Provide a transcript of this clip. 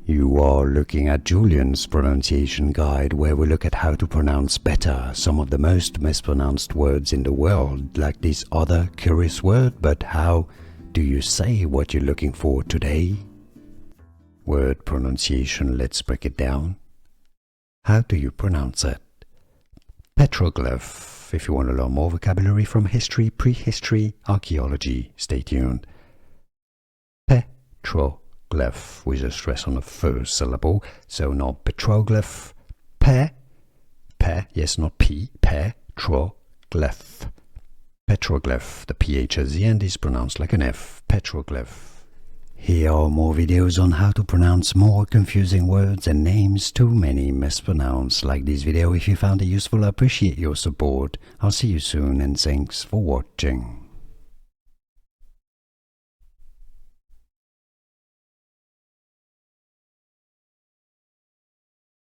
You are looking at Julian's pronunciation guide, where we look at how to pronounce better some of the most mispronounced words in the world, like this other curious word. But how do you say what you're looking for today? Word pronunciation, let's break it down. How do you pronounce it? Petroglyph. If you want to learn more vocabulary from history, prehistory, archaeology, stay tuned. Petroglyph, with a stress on the first syllable, so not petroglyph. Yes, not P, petroglyph. Petroglyph, the PH at the end is pronounced like an F, petroglyph. Here are more videos on how to pronounce more confusing words and names too many mispronounced. Like this video if you found it useful. I appreciate your support. I'll see you soon and thanks for watching.